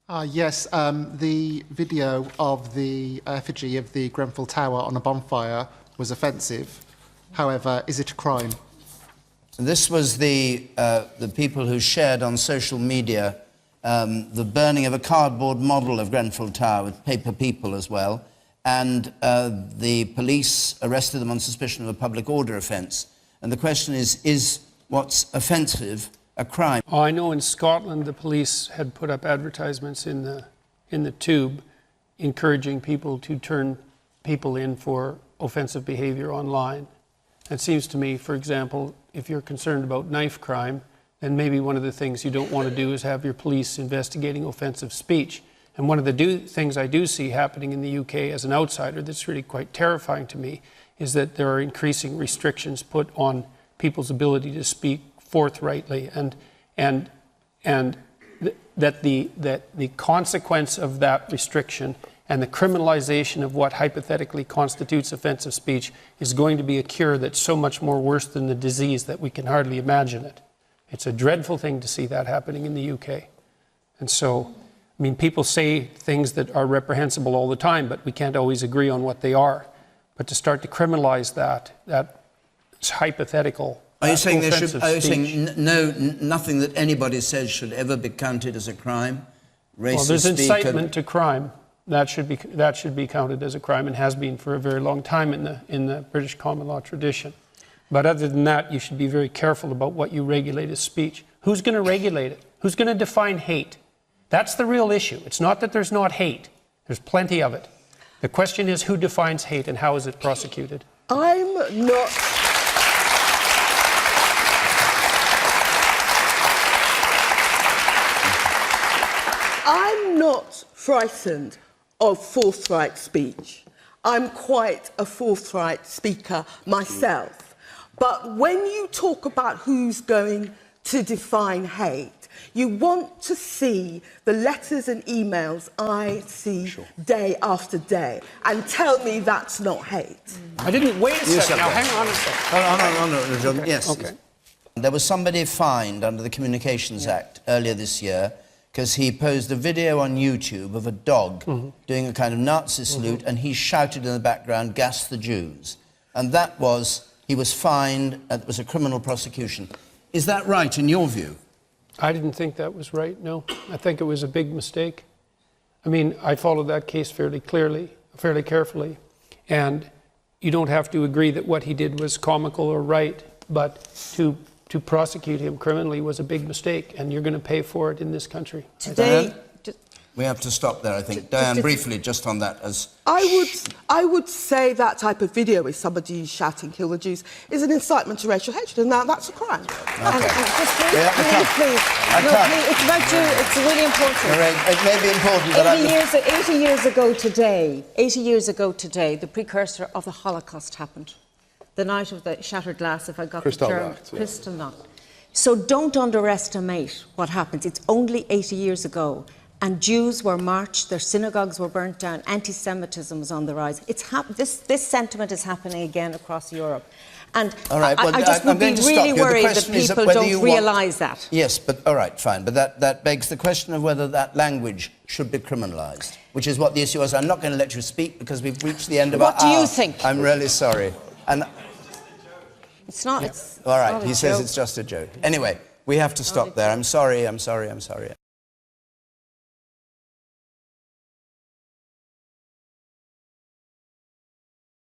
Yes, the video of the effigy of the Grenfell Tower on a bonfire was offensive. However, is it a crime? This was the people who shared on social media the burning of a cardboard model of Grenfell Tower with paper people as well, and the police arrested them on suspicion of a public order offence. And the question is what's offensive a crime? Oh, I know in Scotland the police had put up advertisements in the tube encouraging people to turn people in for offensive behaviour online. It seems to me, for example, if you're concerned about knife crime, then maybe one of the things you don't want to do is have your police investigating offensive speech. And one of the things I do see happening in the UK as an outsider that's really quite terrifying to me is that there are increasing restrictions put on people's ability to speak forthrightly, and that the consequence of that restriction and the criminalization of what hypothetically constitutes offensive speech is going to be a cure that's so much more worse than the disease that we can hardly imagine it. It's a dreadful thing to see that happening in the UK. And so, I mean, people say things that are reprehensible all the time, but we can't always agree on what they are. But to start to criminalize that's hypothetical. Are you saying nothing that anybody says should ever be counted as a crime? Well, there's incitement to crime. That should be counted as a crime and has been for a very long time in the British common law tradition. But other than that, you should be very careful about what you regulate as speech. Who's going to regulate it? Who's going to define hate? That's the real issue. It's not that there's not hate. There's plenty of it. The question is who defines hate and how is it prosecuted? I'm not frightened of forthright speech. I'm quite a forthright speaker myself. But when you talk about who's going to define hate, you want to see the letters and emails I see day after day and tell me that's not hate. I didn't wait a second. Now, hang on a second. No, John. Okay. Yes. Okay. There was somebody fined under the Communications Act earlier this year because he posed a video on YouTube of a dog doing a kind of Nazi salute, and he shouted in the background, "Gas the Jews." And he was fined, it was a criminal prosecution. Is that right, in your view? I didn't think that was right, no. I think it was a big mistake. I mean, I followed that case fairly carefully, and you don't have to agree that what he did was comical or right, but to prosecute him criminally was a big mistake, and you're going to pay for it in this country. Today, we have to stop there, I think. Diane, briefly, just on that. I would say that type of video with somebody shouting "kill the Jews" is an incitement to racial hatred, and that's a crime. Okay. Please. It's about you. It's really important. It may be important, but 80 years ago today, the precursor of the Holocaust happened. The night of the shattered glass, if I got the term. Kristallnacht. So don't underestimate what happens. It's only 80 years ago. And Jews were marched, their synagogues were burnt down, anti-Semitism was on the rise. This sentiment is happening again across Europe. And all right, well, I just would be really worried that people don't realise that. Yes, but all right, fine. But that begs the question of whether that language should be criminalised, which is what the issue is. I'm not going to let you speak because we've reached the end of our hour. What do you think? I'm really sorry. And it's not. all right, he says it's just a joke. Anyway, we have to stop there. I'm sorry.